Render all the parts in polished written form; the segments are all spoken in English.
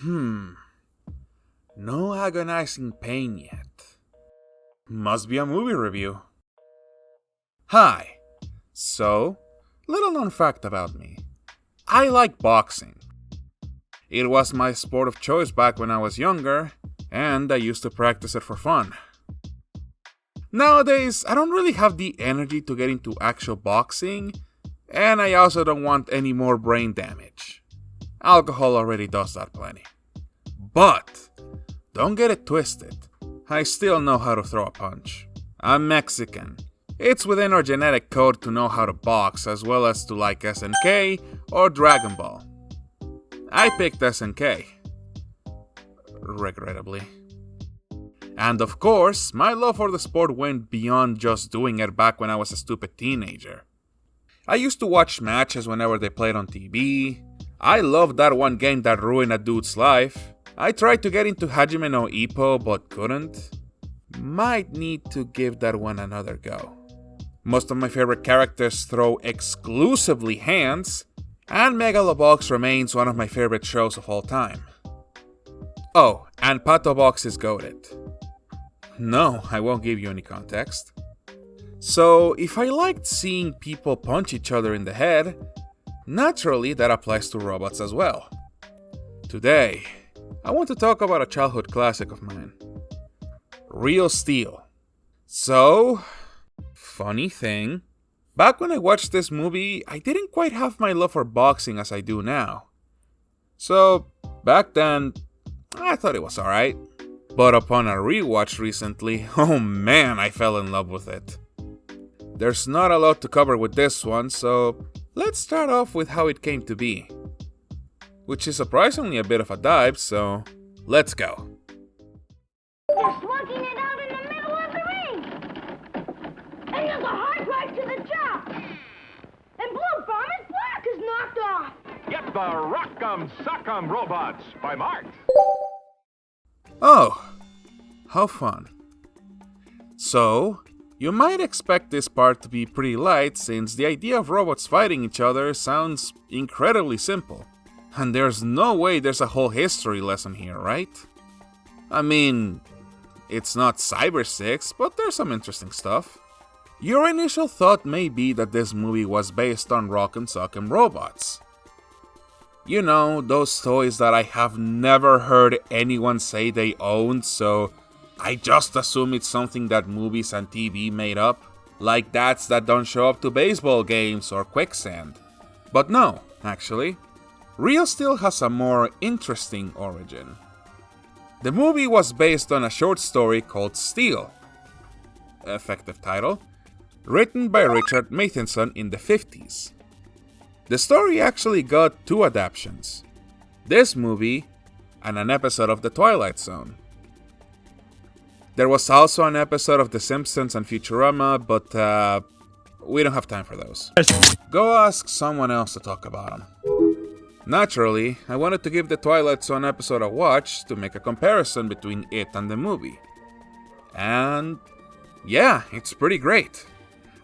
No agonizing pain yet. Must be a movie review. Hi. So, little known fact about me. I like boxing. It was my sport of choice back when I was younger, and I used to practice it for fun. Nowadays, I don't really have the energy to get into actual boxing, and I also don't want any more brain damage. Alcohol already does that plenty. But, don't get it twisted. I still know how to throw a punch. I'm Mexican. It's within our genetic code to know how to box, as well as to like SNK or Dragon Ball. I picked SNK. Regrettably. And of course, my love for the sport went beyond just doing it back when I was a stupid teenager. I used to watch matches whenever they played on TV. I loved that one game that ruined a dude's life. I tried to get into Hajime no Ippo, but couldn't. Might need to give that one another go. Most of my favorite characters throw exclusively hands, and Megalobox remains one of my favorite shows of all time. Oh, and Pato Box is goated. No, I won't give you any context. So, if I liked seeing people punch each other in the head, naturally that applies to robots as well. Today, I want to talk about a childhood classic of mine. Real Steel. So, funny thing, back when I watched this movie, I didn't quite have my love for boxing as I do now. So, back then, I thought it was alright. But upon a rewatch recently, oh man, I fell in love with it. There's not a lot to cover with this one, so let's start off with how it came to be. Which is surprisingly a bit of a dive, so let's go. You're slugging it out in the middle of the ring! And there's a hard drive to the jaw! And Blue Bomber's block is knocked off! Get the Rock'em Sock'em Robots by Mart. Oh, how fun. So, you might expect this part to be pretty light since the idea of robots fighting each other sounds incredibly simple. And there's no way there's a whole history lesson here, right? I mean, it's not Cyber 6, but there's some interesting stuff. Your initial thought may be that this movie was based on Rock'em Sock'em Robots. You know, those toys that I have never heard anyone say they owned, so I just assume it's something that movies and TV made up, like dads that don't show up to baseball games or Quicksand. But no, actually, Real Steel has a more interesting origin. The movie was based on a short story called Steel, effective title, written by Richard Matheson in the 50s. The story actually got two adaptations, this movie and an episode of The Twilight Zone. There was also an episode of The Simpsons and Futurama, but we don't have time for those. Go ask someone else to talk about them. Naturally, I wanted to give the Twilight Zone episode a watch to make a comparison between it and the movie. And yeah, it's pretty great.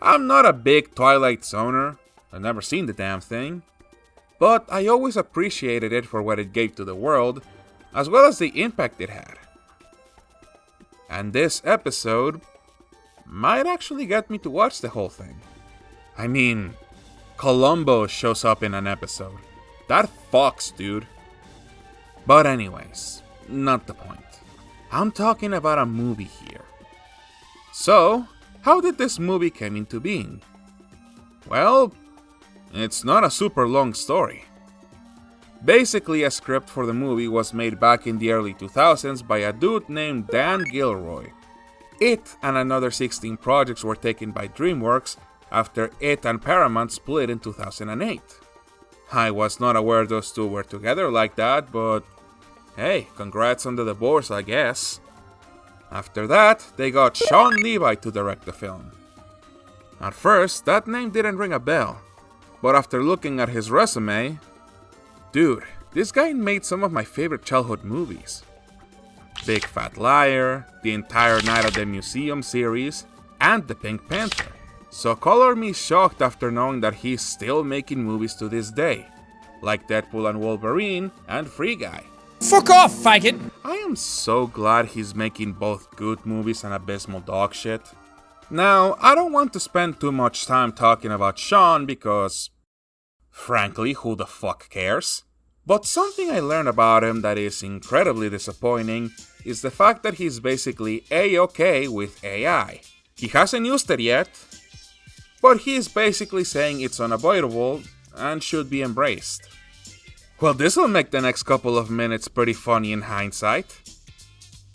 I'm not a big Twilight Zoner, I've never seen the damn thing, but I always appreciated it for what it gave to the world, as well as the impact it had. And this episode might actually get me to watch the whole thing. I mean, Columbo shows up in an episode. That fucks, dude. But anyways, not the point. I'm talking about a movie here. So, how did this movie come into being? Well, it's not a super long story. Basically, a script for the movie was made back in the early 2000s by a dude named Dan Gilroy. It and another 16 projects were taken by DreamWorks after it and Paramount split in 2008. I was not aware those two were together like that, but hey, congrats on the divorce, I guess. After that, they got Sean Levi to direct the film. At first, that name didn't ring a bell, but after looking at his resume, dude, this guy made some of my favorite childhood movies. Big Fat Liar, the entire Night at the Museum series, and The Pink Panther. So color me shocked after knowing that he's still making movies to this day, like Deadpool and Wolverine and Free Guy. Fuck off, faggot! I am so glad he's making both good movies and abysmal dog shit. Now, I don't want to spend too much time talking about Sean because, frankly, who the fuck cares? But something I learned about him that is incredibly disappointing is the fact that he's basically A-okay with AI. He hasn't used it yet, but he's basically saying it's unavoidable and should be embraced. Well, this will make the next couple of minutes pretty funny in hindsight.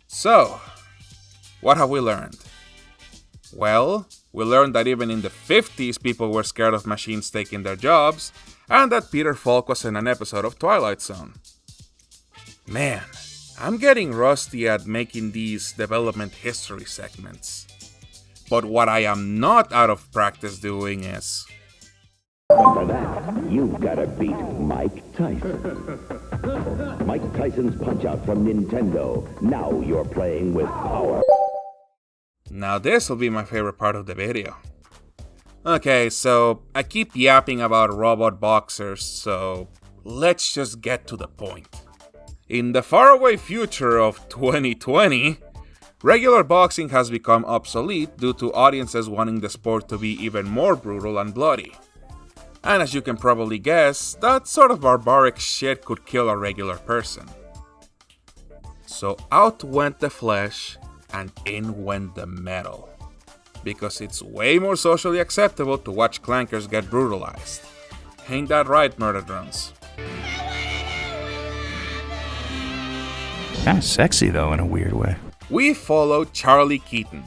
So, what have we learned? Well, we learned that even in the 50s people were scared of machines taking their jobs, and that Peter Falk was in an episode of Twilight Zone. Man, I'm getting rusty at making these development history segments. But what I am not out of practice doing is... But for that, you've got to beat Mike Tyson. Mike Tyson's Punch-Out from Nintendo. Now you're playing with power. Now this will be my favorite part of the video. Okay, so I keep yapping about robot boxers, so let's just get to the point. In the faraway future of 2020, regular boxing has become obsolete due to audiences wanting the sport to be even more brutal and bloody. And as you can probably guess, that sort of barbaric shit could kill a regular person. So out went the flesh, and in went the metal. Because it's way more socially acceptable to watch clankers get brutalized. Ain't that right, murder drones? Kinda sexy though, in a weird way. We follow Charlie Keaton,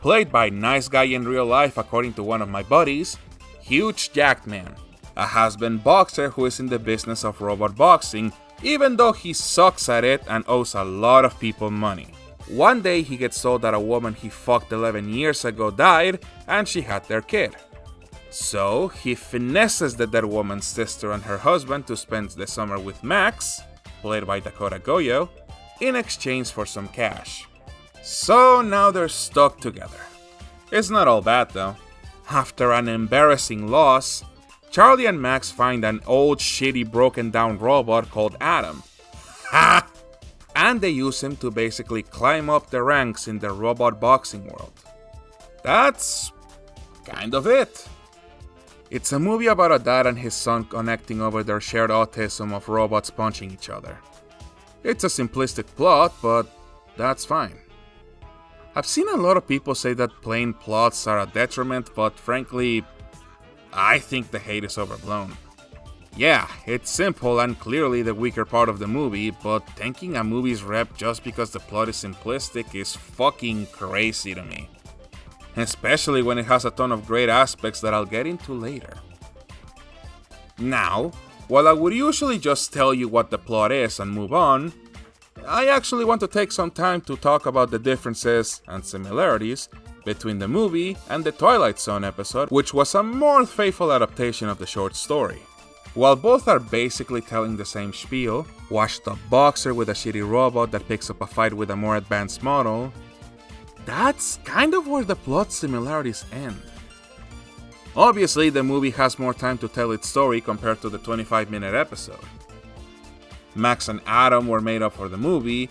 played by nice guy in real life according to one of my buddies, Huge Jacked Man, a has-been boxer who is in the business of robot boxing, even though he sucks at it and owes a lot of people money. One day he gets told that a woman he fucked 11 years ago died and she had their kid. So he finesses the dead woman's sister and her husband to spend the summer with Max, played by Dakota Goyo, in exchange for some cash. So now they're stuck together. It's not all bad though. After an embarrassing loss, Charlie and Max find an old shitty broken down robot called Adam. Ha! And they use him to basically climb up the ranks in the robot boxing world. That's kind of it. It's a movie about a dad and his son connecting over their shared autism of robots punching each other. It's a simplistic plot, but that's fine. I've seen a lot of people say that plain plots are a detriment, but frankly, I think the hate is overblown. Yeah, it's simple and clearly the weaker part of the movie, but tanking a movie's rep just because the plot is simplistic is fucking crazy to me. Especially when it has a ton of great aspects that I'll get into later. Now, while I would usually just tell you what the plot is and move on, I actually want to take some time to talk about the differences and similarities between the movie and the Twilight Zone episode, which was a more faithful adaptation of the short story. While both are basically telling the same spiel, washed up boxer with a shitty robot that picks up a fight with a more advanced model, that's kind of where the plot similarities end. Obviously, the movie has more time to tell its story compared to the 25-minute episode. Max and Adam were made up for the movie,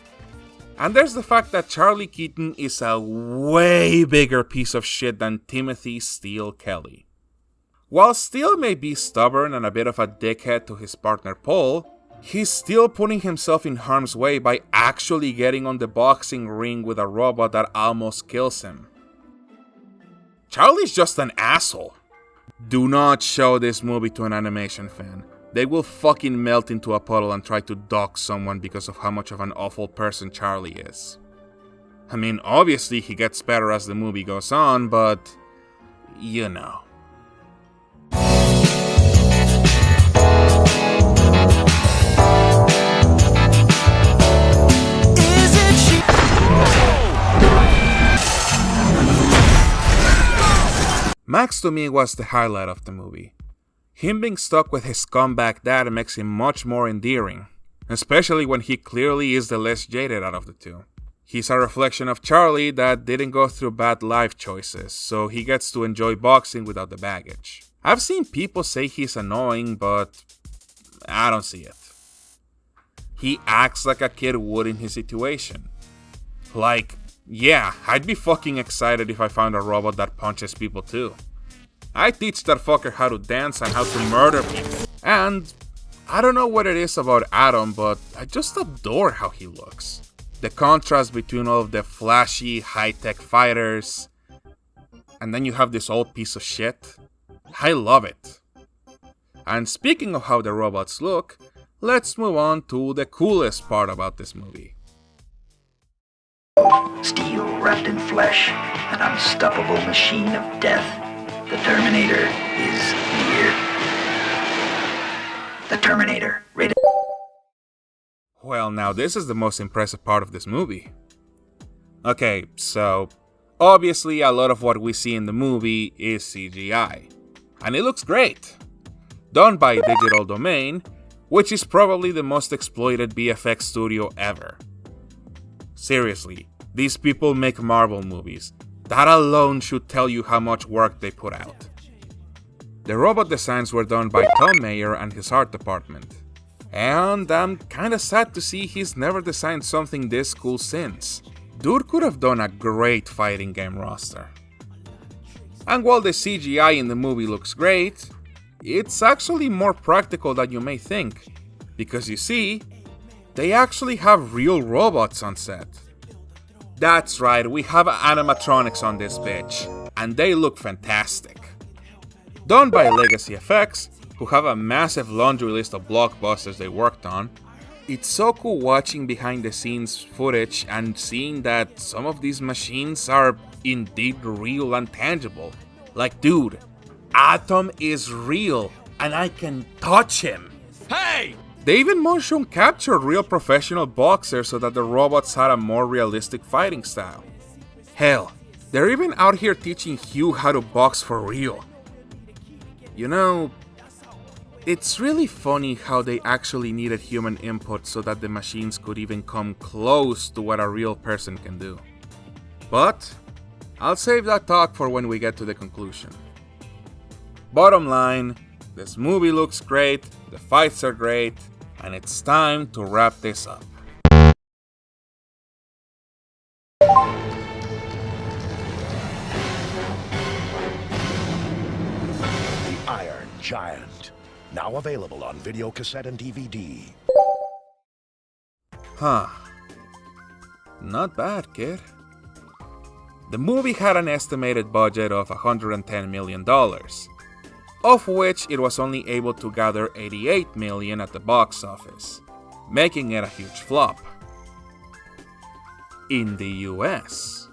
and there's the fact that Charlie Keaton is a way bigger piece of shit than Timothy Steele Kelly. While Steele may be stubborn and a bit of a dickhead to his partner Paul, he's still putting himself in harm's way by actually getting on the boxing ring with a robot that almost kills him. Charlie's just an asshole. Do not show this movie to an animation fan. They will fucking melt into a puddle and try to dock someone because of how much of an awful person Charlie is. I mean, obviously he gets better as the movie goes on, but you know. Max to me was the highlight of the movie. Him being stuck with his scumbag dad makes him much more endearing, especially when he clearly is the less jaded out of the two. He's a reflection of Charlie that didn't go through bad life choices, so he gets to enjoy boxing without the baggage. I've seen people say he's annoying, but I don't see it. he acts like a kid would in his situation. Like, yeah, I'd be fucking excited if I found a robot that punches people too. I teach that fucker how to dance and how to murder people. And I don't know what it is about Adam, but I just adore how he looks. The contrast between all of the flashy, high-tech fighters, and then you have this old piece of shit. I love it. And speaking of how the robots look, let's move on to the coolest part about this movie. Steel wrapped in flesh, an unstoppable machine of death. The Terminator is here. The Terminator, rated. Well, now this is the most impressive part of this movie. Okay, so obviously a lot of what we see in the movie is CGI. And it looks great. Done by Digital Domain, which is probably the most exploited VFX studio ever. Seriously, these people make Marvel movies. That alone should tell you how much work they put out. The robot designs were done by Tom Mayer and his art department. And I'm kinda sad to see he's never designed something this cool since. Dude could have done a great fighting game roster. And while the CGI in the movie looks great, it's actually more practical than you may think. Because you see, they actually have real robots on set. That's right, we have animatronics on this bitch, and they look fantastic. Done by Legacy FX, who have a massive laundry list of blockbusters they worked on, it's so cool watching behind the scenes footage and seeing that some of these machines are indeed real and tangible. Like, dude, Atom is real, and I can touch him. Hey! They even motion captured real professional boxers so that the robots had a more realistic fighting style. Hell, they're even out here teaching Hugh how to box for real. You know, it's really funny how they actually needed human input so that the machines could even come close to what a real person can do. But I'll save that talk for when we get to the conclusion. Bottom line, this movie looks great, the fights are great, and it's time to wrap this up. The Iron Giant. Now available on video cassette and DVD. Huh. Not bad, kid. The movie had an estimated budget of $110 million, of which it was only able to gather $88 million at the box office, making it a huge flop. In the US.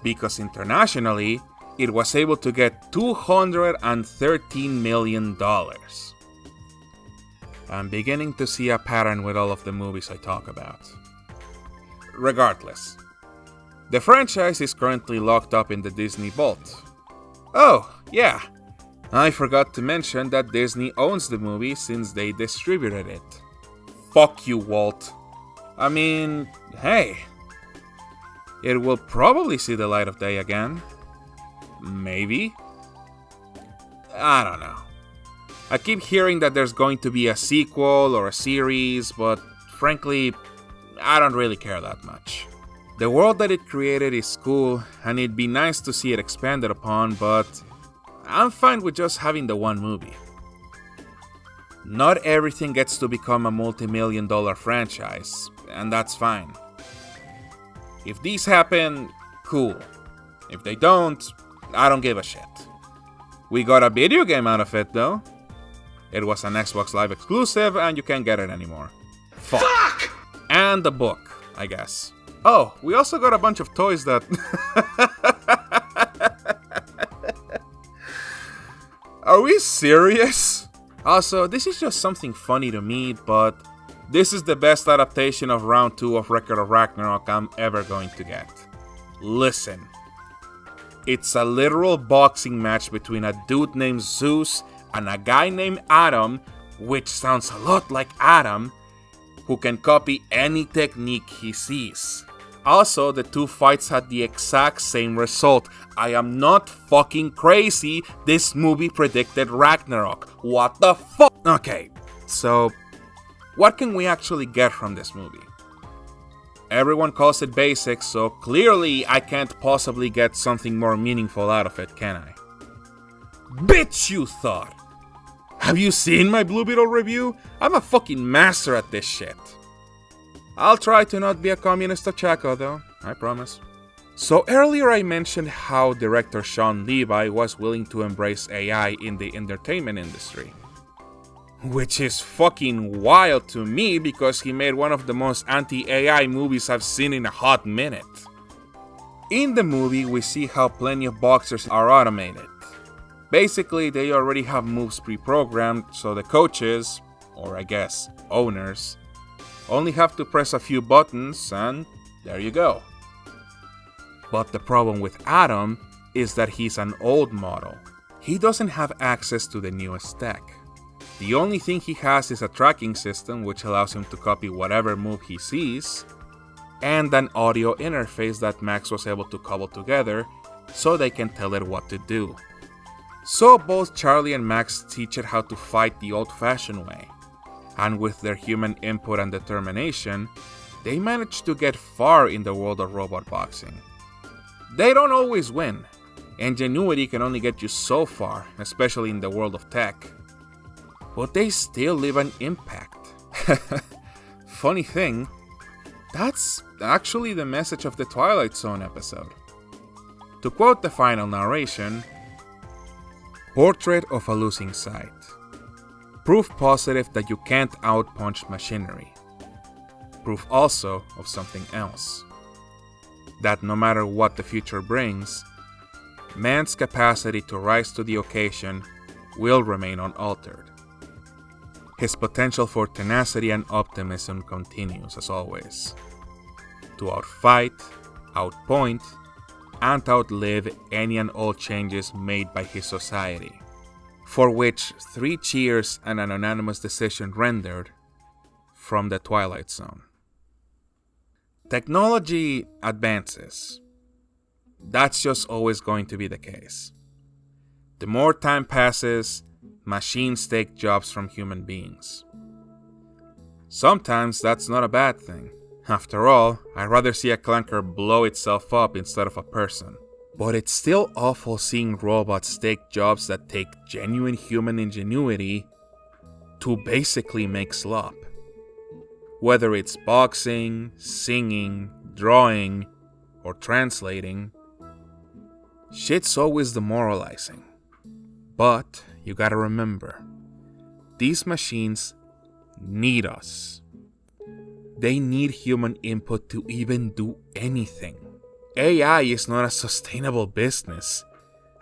Because internationally, it was able to get $213 million. I'm beginning to see a pattern with all of the movies I talk about. Regardless, the franchise is currently locked up in the Disney vault. Oh, yeah, I forgot to mention that Disney owns the movie since they distributed it. Fuck you, Walt. I mean, hey, it will probably see the light of day again. Maybe? I don't know. I keep hearing that there's going to be a sequel or a series, but frankly, I don't really care that much. The world that it created is cool, and it'd be nice to see it expanded upon, but I'm fine with just having the one movie. Not everything gets to become a multi-million-dollar franchise, and that's fine. If these happen, cool. If they don't, I don't give a shit. We got a video game out of it, though. It was an Xbox Live exclusive, and you can't get it anymore. Fuck! And a book, I guess. Oh, we also got a bunch of toys that... Are we serious? Also, this is just something funny to me, but this is the best adaptation of Round 2 of Record of Ragnarok I'm ever going to get. Listen. It's a literal boxing match between a dude named Zeus and a guy named Adam, which sounds a lot like Adam, who can copy any technique he sees. Also, the two fights had the exact same result. I am not fucking crazy. This movie predicted Ragnarok. What the fuck? Okay, so what can we actually get from this movie? Everyone calls it basic, so clearly I can't possibly get something more meaningful out of it, can I? Bitch, you thought! Have you seen my Blue Beetle review? I'm a fucking master at this shit. I'll try to not be a communist Chaco though, I promise. So earlier I mentioned how director Sean Levy was willing to embrace AI in the entertainment industry. Which is fucking wild to me because he made one of the most anti-AI movies I've seen in a hot minute. In the movie, we see how plenty of boxers are automated. Basically, they already have moves pre-programmed, so the coaches, or I guess owners, only have to press a few buttons and there you go. But the problem with Adam is that he's an old model. He doesn't have access to the newest tech. The only thing he has is a tracking system which allows him to copy whatever move he sees, and an audio interface that Max was able to cobble together so they can tell it what to do. So both Charlie and Max teach it how to fight the old-fashioned way, and with their human input and determination, they manage to get far in the world of robot boxing. They don't always win. Ingenuity can only get you so far, especially in the world of tech. But they still leave an impact. Funny thing, that's actually the message of the Twilight Zone episode. To quote the final narration, "Portrait of a losing sight. Proof positive that you can't outpunch machinery. Proof also of something else. That no matter what the future brings, man's capacity to rise to the occasion will remain unaltered. His potential for tenacity and optimism continues as always. To outfight, outpoint, and outlive any and all changes made by his society, for which 3 cheers and an unanimous decision rendered from the Twilight Zone." Technology advances. That's just always going to be the case. The more time passes, machines take jobs from human beings. Sometimes that's not a bad thing. After all, I'd rather see a clunker blow itself up instead of a person. But it's still awful seeing robots take jobs that take genuine human ingenuity to basically make slop. Whether it's boxing, singing, drawing, or translating, shit's always demoralizing. But you gotta remember, these machines need us. They need human input to even do anything. AI is not a sustainable business,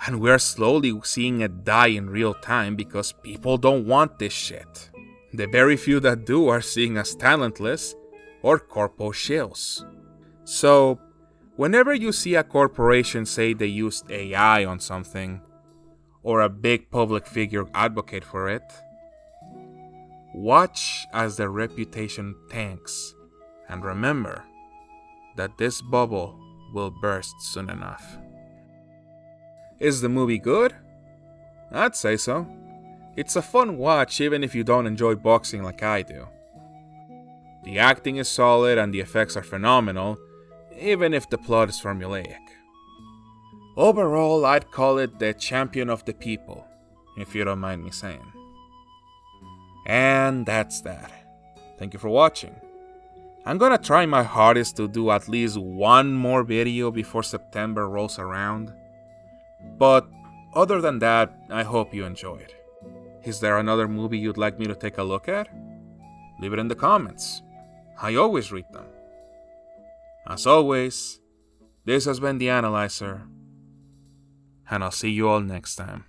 and we're slowly seeing it die in real time because people don't want this shit. The very few that do are seeing us talentless or corpo shills. So, whenever you see a corporation say they used AI on something, or a big public figure advocate for it, watch as their reputation tanks, and remember that this bubble will burst soon enough. Is the movie good? I'd say so. It's a fun watch even if you don't enjoy boxing like I do. The acting is solid and the effects are phenomenal, even if the plot is formulaic. Overall, I'd call it the champion of the people, if you don't mind me saying. And that's that. Thank you for watching. I'm gonna try my hardest to do at least one more video before September rolls around. But other than that, I hope you enjoyed. Is there another movie you'd like me to take a look at? Leave it in the comments. I always read them. As always, this has been The Analyzer, and I'll see you all next time.